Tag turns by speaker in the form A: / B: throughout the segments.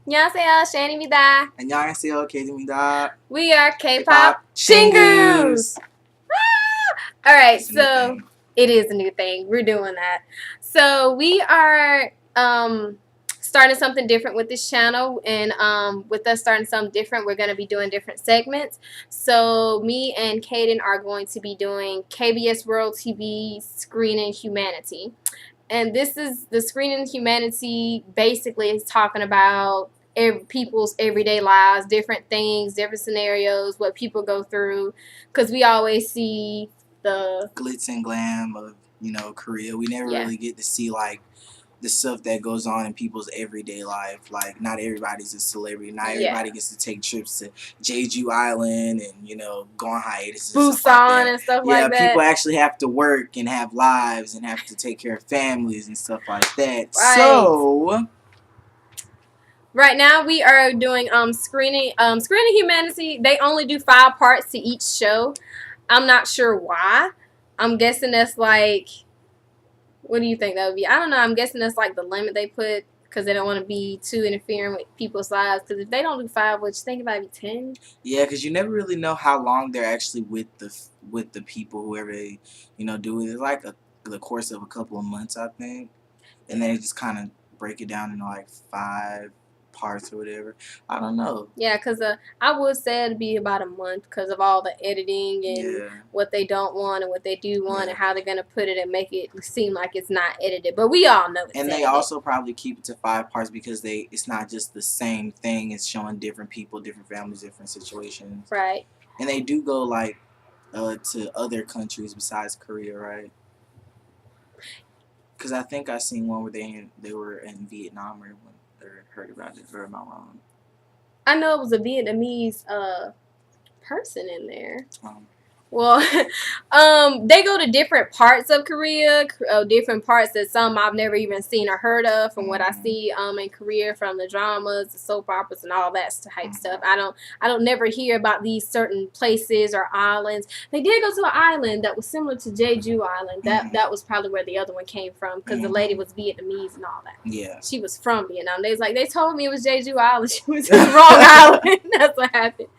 A: 안녕하세요, Shan입니다.
B: 안녕하세요, Kaiden.
A: We are K-pop Chingus. All right, so it is a new thing. We're doing that. So we are starting something different with this channel, and with us starting something different, we're going to be doing different segments. So me and Kaiden are going to be doing KBS World TV Screening Humanity. And this is the Screening Humanity basically is talking about people's everyday lives, different things, different scenarios, what people go through. Because we always see the
B: glitz and glam of, Korea. We never really get to see, like, the stuff that goes on in people's everyday life. Like, not everybody's a celebrity. Not everybody gets to take trips to Jeju Island and, go on hiatus.
A: Busan and stuff like that.
B: Yeah, people actually have to work and have lives and have to take care of families and stuff like that. Right. So
A: right now we are doing Screening Humanity. They only do 5 parts to each show. I'm not sure why. I'm guessing that's like, what do you think that would be? I don't know. I'm guessing that's like the limit they put because they don't want to be too interfering with people's lives. Because if they don't do 5, which think about it, 10.
B: Yeah, because you never really know how long they're actually with the people, whoever they do it. It's like the course of a couple of months, I think, and then they just kind of break it down into like 5 parts or whatever. I don't know.
A: Yeah, because I would say it'd be about a month because of all the editing and what they don't want and what they do want and how they're going to put it and make it seem like it's not edited. But we all know it's
B: edited. They also probably keep it to 5 parts because it's not just the same thing. It's showing different people, different families, different situations.
A: Right.
B: And they do go like to other countries besides Korea, right? Because I think I seen one where they were in Vietnam or heard about it, or am I wrong?
A: I know it was a Vietnamese person in there. Well, they go to different parts of Korea, different parts that some I've never even seen or heard of from what I see in Korea from the dramas, the soap operas, and all that type stuff. I don't never hear about these certain places or islands. They did go to an island that was similar to Jeju Island. That was probably where the other one came from because the lady was Vietnamese and all that.
B: Yeah,
A: she was from Vietnam. They told me it was Jeju Island. She was in the wrong island. That's what happened.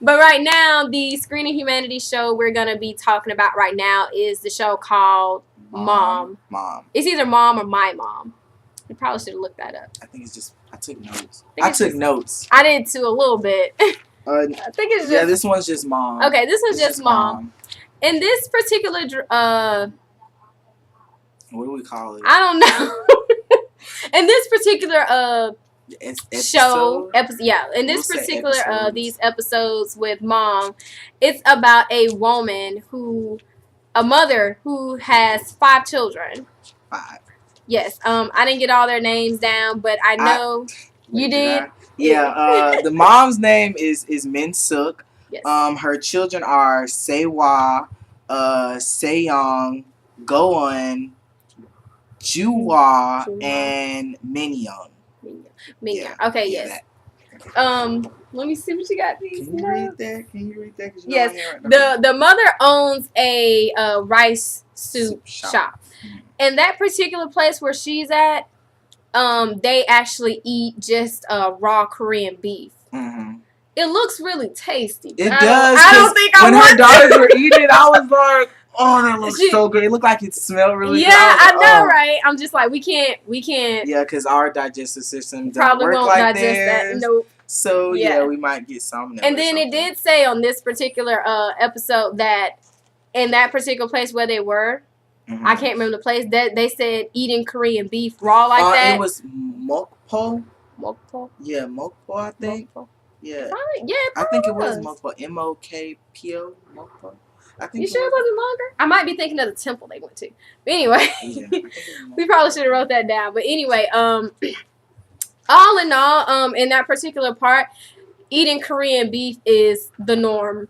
A: But right now, the Screening Humanity show we're going to be talking about right now is the show called Mom. It's either Mom or My Mom. You probably should have looked that up.
B: I think it's just, I took notes.
A: I did too, a little bit. I think it's just.
B: Yeah, this one's just Mom.
A: Okay, this one's just Mom. In this particular,
B: what do we call it?
A: I don't know. In this particular, show in this particular these episodes with Mom, it's about a mother who has 5 children.
B: 5.
A: Yes. I didn't get all their names down, but I know you did.
B: Yeah. The mom's name is Min Suk.
A: Yes.
B: Her children are Sehwa, Seyong, Goeun, Juhwa, and Minyoung.
A: Yeah. Okay, yes. Let me see what you got.
B: Can you read that?
A: Yes. The mother owns a rice soup shop. And that particular place where she's at, they actually eat just raw Korean beef. It looks really tasty.
B: It does.
A: I don't think I
B: when
A: want
B: her daughters were eating, I was like, oh, that looks so good. It looked like it smelled really good.
A: Yeah, I know, right? I'm just like, we can't.
B: Yeah, because our digestive system
A: probably
B: work
A: won't
B: like
A: digest that. Nope.
B: So, yeah, we might get some.
A: And then it did say on this particular episode that in that particular place where they were, I can't remember the place, that they said eating Korean beef raw like that.
B: It was Mokpo.
A: Mokpo?
B: Yeah, Mokpo, I think.
A: Mokpo.
B: Yeah.
A: Yeah,
B: I think it was Mokpo. Mokpo. Mokpo.
A: You sure it wasn't longer? I might be thinking of the temple they went to. But anyway, we probably should have wrote that down. But anyway, all in all, in that particular part, eating Korean beef is the norm.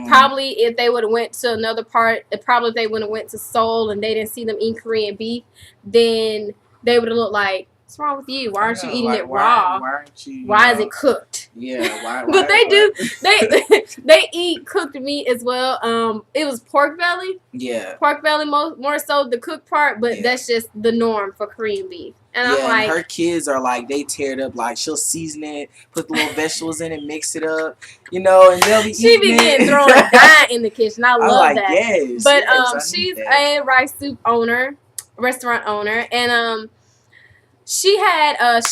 A: Probably if they would have went to another part, probably if they would have went to Seoul and they didn't see them eat Korean beef, then they would have looked like, what's wrong with you? Why aren't you eating it raw?
B: Why aren't you?
A: Why is it cooked?
B: Yeah, why?
A: But they do.
B: What?
A: They eat cooked meat as well. It was pork belly.
B: Yeah.
A: Pork belly more so the cooked part, but
B: Yeah.
A: that's just the norm for Korean beef. And
B: Yeah,
A: I'm like,
B: and her kids are like, they tear it up, like she'll season it, put the little vegetables in it, mix it up, you know, and they'll be
A: she
B: eating
A: be getting
B: it.
A: thrown down in the kitchen. I
B: I'm
A: love
B: like,
A: that.
B: yes,
A: But
B: yes, I need
A: she's
B: that.
A: a rice soup owner, restaurant owner, and she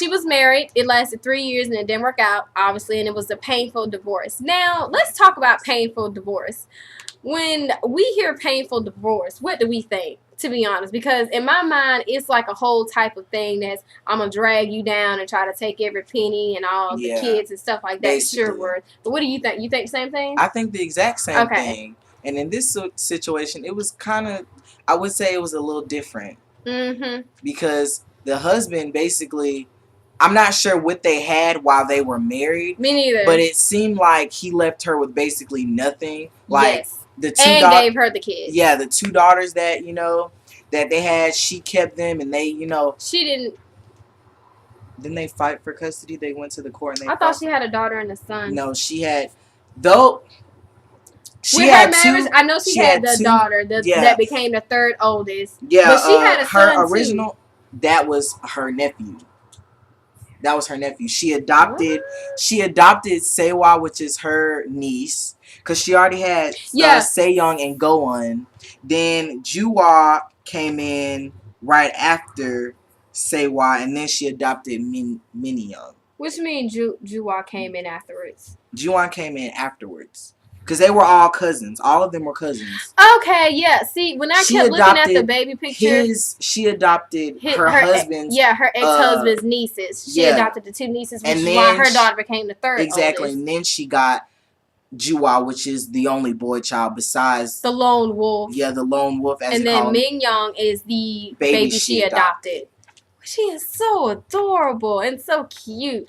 A: was married. It lasted 3 years and it didn't work out, obviously, and it was a painful divorce. Now, let's talk about painful divorce. When we hear painful divorce, what do we think? To be honest, because in my mind, it's like a whole type of thing that's I'm gonna drag you down and try to take every penny and all the kids and stuff like that.
B: Basically.
A: Sure word. But what do you think? You think the same thing?
B: I think the exact same thing. And in this situation, it was kind of, I would say it was a little different.
A: Mm-hmm.
B: Because the husband basically, I'm not sure what they had while they were married.
A: Me neither.
B: But it seemed like he left her with basically nothing. Like,
A: yes.
B: The two
A: and gave her the kids.
B: Yeah, the 2 daughters that, you know, that they had, she kept them, and they, you know.
A: She didn't.
B: Didn't they fight for custody? They went to the court and they
A: I thought she had a daughter and a son.
B: No, she had, though. She
A: With
B: had
A: her marriage,
B: 2.
A: I know she had the
B: 2,
A: daughter that became the 3rd oldest.
B: Yeah,
A: but she had a son
B: her original,
A: too.
B: That was her nephew. That was her nephew. She adopted Sewa, which is her niece, because she already had Sejong and Goan. Then Juwa came in right after Sewa, and then she adopted Minyoung.
A: Which means Juwa came in afterwards.
B: Juwan came in afterwards. Because they were all cousins. All of them were cousins.
A: Okay, yeah. See, when I kept looking at the baby picture,
B: she adopted her husband's.
A: Her ex-husband's nieces. She adopted the 2 nieces, which is why her daughter became the 3rd
B: Exactly.
A: oldest.
B: And then she got Juwa, which is the only boy child besides
A: the lone wolf.
B: Yeah, the lone wolf.
A: And then Minyoung is the baby she adopted. She is so adorable and so cute.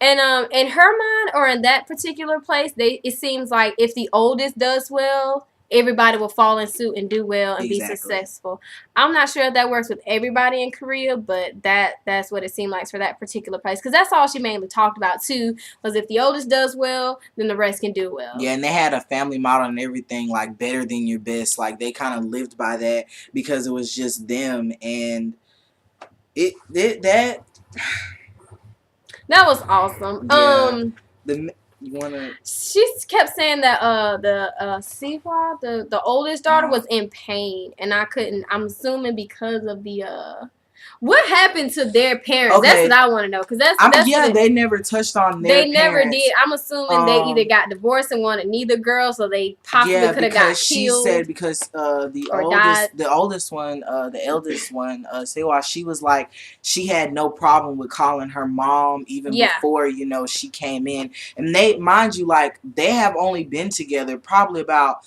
A: And in her mind, or in that particular place, it seems like if the oldest does well, everybody will fall in suit and do well and be successful. I'm not sure if that works with everybody in Korea, but that's what it seemed like for that particular place. Because that's all she mainly talked about, too, was if the oldest does well, then the rest can do well.
B: Yeah, and they had a family model and everything, like, better than your best. Like, they kind of lived by that because it was just them. And that
A: was awesome.
B: Yeah. You wanna?
A: She kept saying that Siwa, the oldest daughter, was in pain, and I couldn't. I'm assuming because of the what happened to their parents? Okay. That's what I want to know, because that's
B: they never touched on their parents.
A: They never did. I'm assuming they either got divorced and wanted neither girl, so they possibly could have got killed.
B: She said because the eldest one, Sewa, she was like, she had no problem with calling her mom even before, you know, she came in. And they, mind you, like, they have only been together probably about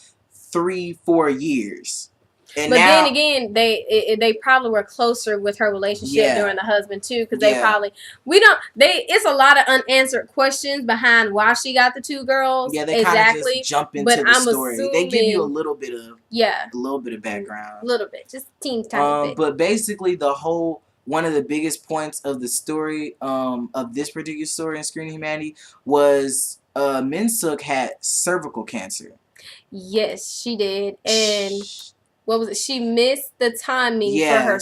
B: 3-4 years. And
A: but then again, they probably were closer with her relationship during the husband too, because they probably it's a lot of unanswered questions behind why she got the 2 girls.
B: Yeah, they kind of just jump into the story. They give you a little bit of background,
A: a little bit, just teeny tiny bit.
B: But basically, one of the biggest points of the story, of this particular story in Screen Humanity, was Min Suk had cervical cancer.
A: Yes, she did, and. What was it? She missed the timing for her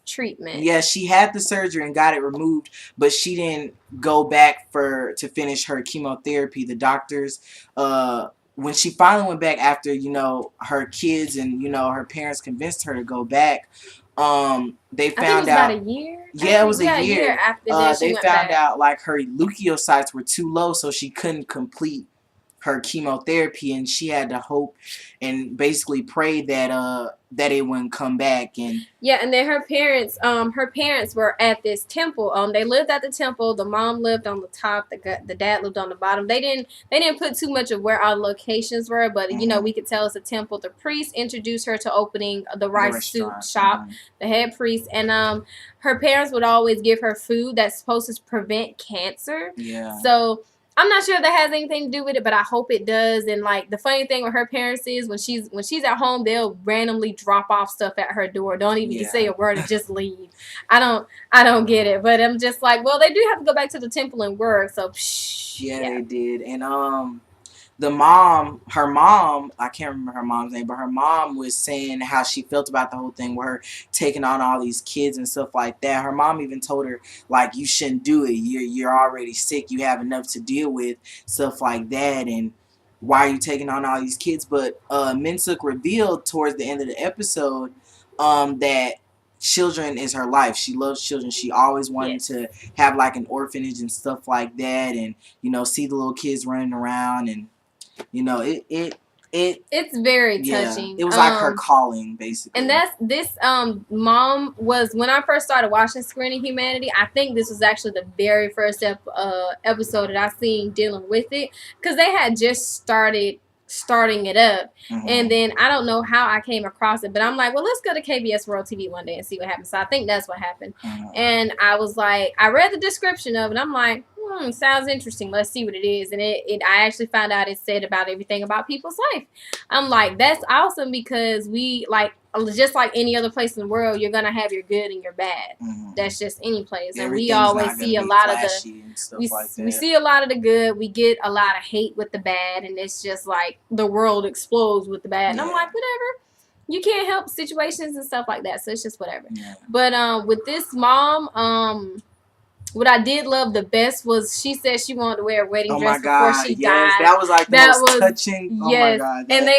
A: treatment.
B: Yeah, she had the surgery and got it removed, but she didn't go back to finish her chemotherapy. The doctors, when she finally went back after, you know, her kids and, you know, her parents convinced her to go back, they found out.
A: About a year?
B: Yeah, it was a
A: year after that.
B: They found out, like, her leukocytes were too low, so she couldn't complete her chemotherapy, and she had to hope and basically pray that it wouldn't come back. And
A: and then her parents were at this temple. They lived at the temple. The mom lived on the top. The dad lived on the bottom. They didn't put too much of where our locations were, but you know, we could tell it's a temple. The priest introduced her to opening the rice soup shop, the head priest, and her parents would always give her food that's supposed to prevent cancer.
B: Yeah.
A: So I'm not sure if that has anything to do with it, but I hope it does. And like the funny thing with her parents is when she's at home, they'll randomly drop off stuff at her door. Don't even say a word and just leave. I don't get it, but I'm just like, well, they do have to go back to the temple and work. So
B: they did. And her mom, I can't remember her mom's name, but her mom was saying how she felt about the whole thing with her taking on all these kids and stuff like that. Her mom even told her, like, you shouldn't do it. You're already sick. You have enough to deal with, stuff like that. And why are you taking on all these kids? But Minsuk revealed towards the end of the episode that children is her life. She loves children. She always wanted to have like an orphanage and stuff like that, and see the little kids running around, and it's
A: very touching.
B: It was like her calling, basically.
A: And that's this mom was, when I first started watching Screening Humanity, I think this was actually the very first episode that I seen dealing with it, because they had just starting it up. And then I don't know how I came across it, but I'm like, well, let's go to KBS World TV one day and see what happens. So I think that's what happened. And I was like, I read the description of it, and I'm like, sounds interesting. Let's see what it is. And I actually found out it said about everything about people's life. I'm like, that's awesome, because we, like, just like any other place in the world, you're gonna have your good and your bad. That's just any place. And we always see a lot of we see a lot of the good. We get a lot of hate with the bad, and it's just like the world explodes with the bad. And I'm like, whatever. You can't help situations and stuff like that. So it's just whatever. But with this mom, what I did love the best was she said she wanted to wear a wedding dress before she died.
B: That was like the most touching. Oh my God.
A: And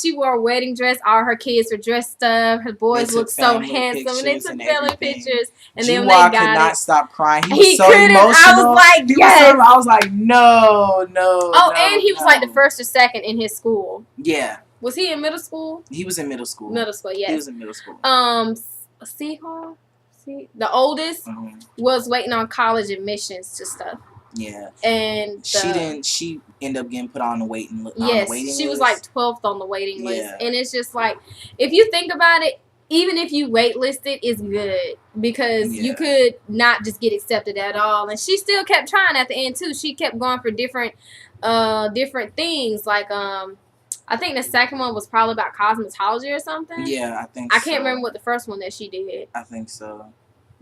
A: she wore a wedding dress. All her kids were dressed up. Her boys looked so handsome. And they took family pictures. And then when they got
B: could not stop crying. He was so emotional.
A: I was like, yes.
B: I was like, no.
A: Oh, and he was like the first or second in his school.
B: Yeah.
A: Was he in middle school?
B: He was in middle school.
A: Middle school, yes.
B: He was in middle school.
A: The oldest was waiting on college admissions to stuff.
B: Yeah.
A: And
B: she ended up getting put on the waiting list.
A: Yes, she was like 12th on the waiting list. And it's just like, if you think about it, even if you waitlisted, it's good, because you could not just get accepted at all. And she still kept trying at the end too. She kept going for different things, like I think the second one was probably about cosmetology or something.
B: Yeah, I think so.
A: I can't remember what the first one that she did.
B: I think so.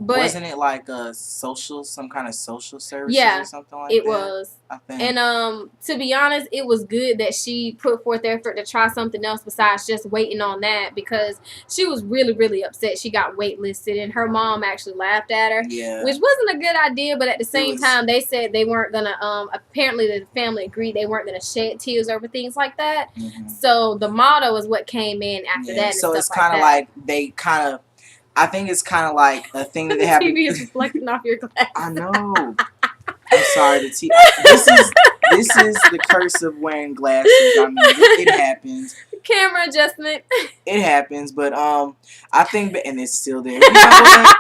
A: But
B: wasn't it like some kind of social services or something like that?
A: It was.
B: I think.
A: And to be honest, it was good that she put forth effort to try something else besides just waiting on that, because she was really, really upset she got waitlisted, and her mom actually laughed at her.
B: Yeah.
A: Which wasn't a good idea, but at the same time, they said they weren't gonna apparently the family agreed they weren't gonna shed tears over things like that. So the motto is what came in after that. And
B: so it's kind of like they kind of, I think it's kind of like a thing that they have.
A: The TV is reflecting off your glass.
B: I know. I'm sorry. The TV. This is the curse of wearing glasses. I mean, it happens.
A: Camera adjustment.
B: It happens, but I think, and it's still there. You know what?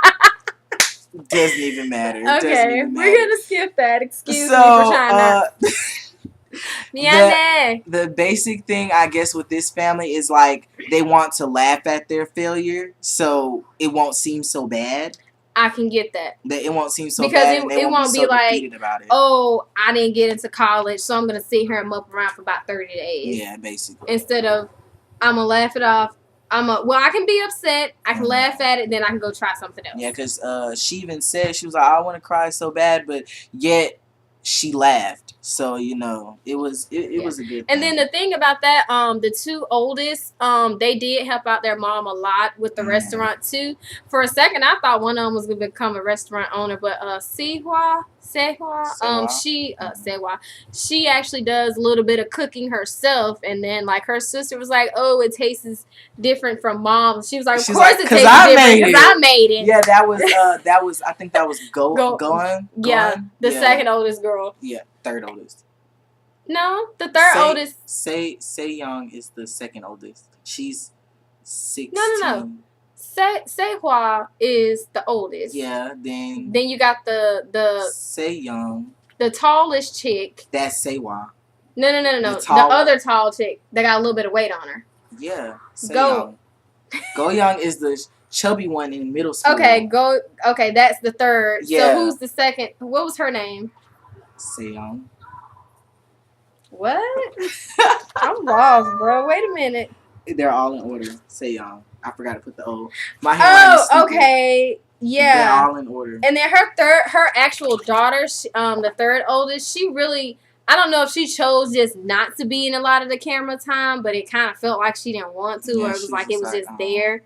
B: Doesn't even matter.
A: Okay, we're gonna skip that. Excuse me for trying to.
B: The basic thing, I guess, with this family is like they want to laugh at their failure, so it won't seem so bad.
A: I can get that.
B: It won't seem so
A: because
B: bad.
A: Because it won't be like, oh, I didn't get into college, so I'm gonna sit here and mope around for about 30 days.
B: Yeah, basically.
A: Instead of, I'm gonna laugh it off. I can be upset. I can laugh at it. Then I can go try something else.
B: Yeah, because she even said, she was like, I want to cry so bad, but yet she laughed. So, it was was a good thing.
A: And then the thing about that, the two oldest, they did help out their mom a lot with the restaurant too. For a second, I thought one of them was going to become a restaurant owner, but Sehua, she actually does a little bit of cooking herself, and then like her sister was like, oh, it tastes different from mom. She was like, of course it tastes different because I made it.
B: Yeah, that was I think that was Gohan.
A: Yeah, the second oldest girl.
B: Yeah, third oldest.
A: No, the third oldest.
B: Say Young is the second oldest. She's 16.
A: No. Sehua is the oldest.
B: Yeah, then
A: you got the
B: Say Young.
A: The tallest chick.
B: That's Sehua.
A: No. The other tall chick that got a little bit of weight on her.
B: Yeah. Young. Go Young is the chubby one in middle school.
A: Okay, that's the third.
B: Yeah.
A: So who's the second? What was her name?
B: Say Young.
A: What? I'm lost, bro. Wait a minute.
B: They're all in order. Say y'all. I forgot to put the O. My handwriting is stupid.
A: Okay. Yeah.
B: They're all in order.
A: And then her actual daughter, the third oldest, she really, I don't know if she chose just not to be in a lot of the camera time, but it kind of felt like she didn't want to, or it was like it was just there.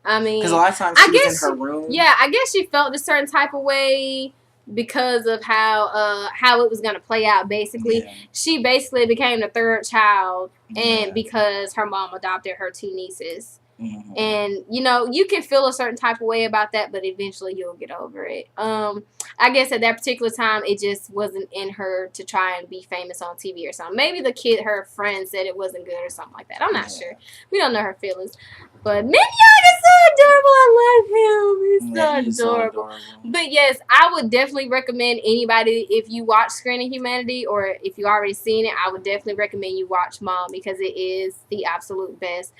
A: I mean,
B: because a lot of times she was in her room.
A: Yeah, I guess she felt a certain type of way because of how it was gonna play out. Basically, she basically became the third child, and because her mom adopted her two nieces. Mm-hmm. And you can feel a certain type of way about that, but eventually you'll get over it. I guess at that particular time it just wasn't in her to try and be famous on TV or something. Maybe her friend said it wasn't good or something like that. I'm not sure. We don't know her feelings. But Mignon is so adorable. I love him. He's so adorable. But yes, I would definitely recommend anybody, if you watch Screening Humanity or if you already seen it, I would definitely recommend you watch Mom because it is the absolute best.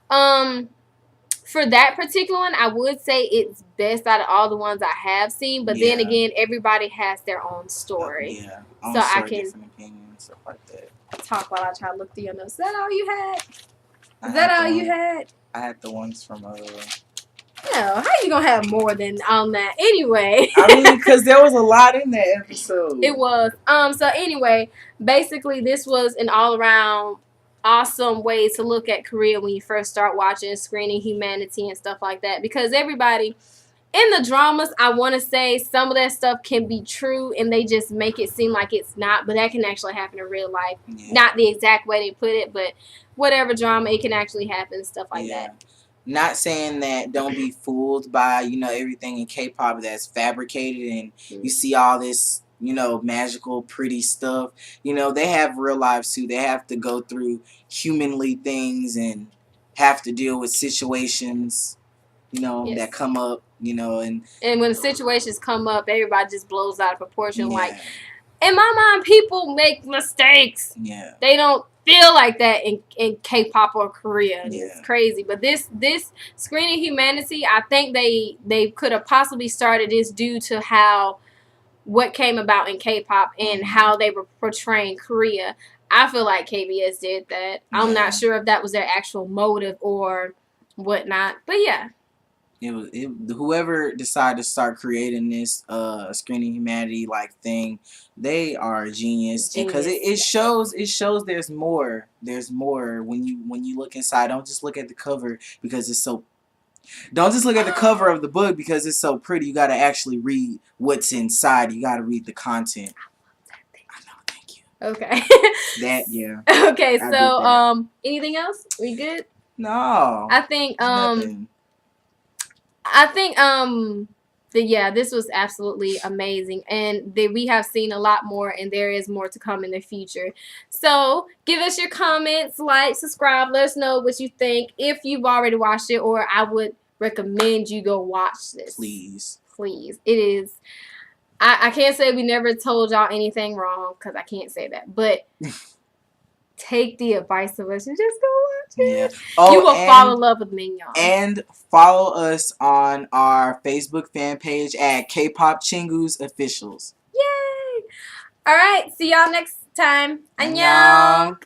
A: For that particular one, I would say it's best out of all the ones I have seen. But then again, everybody has their own story. So I can
B: different opinions, stuff like that.
A: Talk while I try to look through your notes. Is that all you had?
B: I had the ones from
A: No, how you gonna have more than on that? Anyway.
B: I mean, because there was a lot in that episode.
A: It was. So anyway, basically this was an all-around awesome way to look at Korea when you first start watching Screening Humanity and stuff like that, because everybody in the dramas, I want to say some of that stuff can be true and they just make it seem like it's not, but that can actually happen in real life. Not the exact way they put it, but whatever drama, it can actually happen, stuff like that.
B: Not saying that don't be fooled by everything in K-pop that's fabricated and you see all this magical, pretty stuff. They have real lives too. They have to go through humanly things and have to deal with situations, that come up, and
A: when the situations come up, everybody just blows out of proportion. Like, in my mind, people make mistakes.
B: Yeah.
A: They don't feel like that in K-pop or Korea. It's crazy. But this Screening Humanity, I think they could have possibly started this due to what came about in K-pop and how they were portraying Korea. I feel like KBS did that. I'm not sure if that was their actual motive or whatnot. But yeah.
B: Whoever decided to start creating this Screening Humanity thing, they are a genius because it shows there's more when you look inside. Don't just look at the cover because it's so. Don't just look at the cover of the book because it's so pretty. You got to actually read what's inside. You got to read the content. I know. Thank you.
A: Okay. Okay. So anything else? We good?
B: No.
A: I think
B: nothing.
A: This was absolutely amazing, and we have seen a lot more, and there is more to come in the future. So give us your comments, like, subscribe, let us know what you think if you've already watched it, or I would recommend you go watch this.
B: Please.
A: It is. I can't say we never told y'all anything wrong because I can't say that, but take the advice of us and just go watch it. Yeah. You will fall in love with Mignon.
B: And follow us on our Facebook fan page at K-Pop Chingu's Officials.
A: Yay! All right. See y'all next time. Annyeong.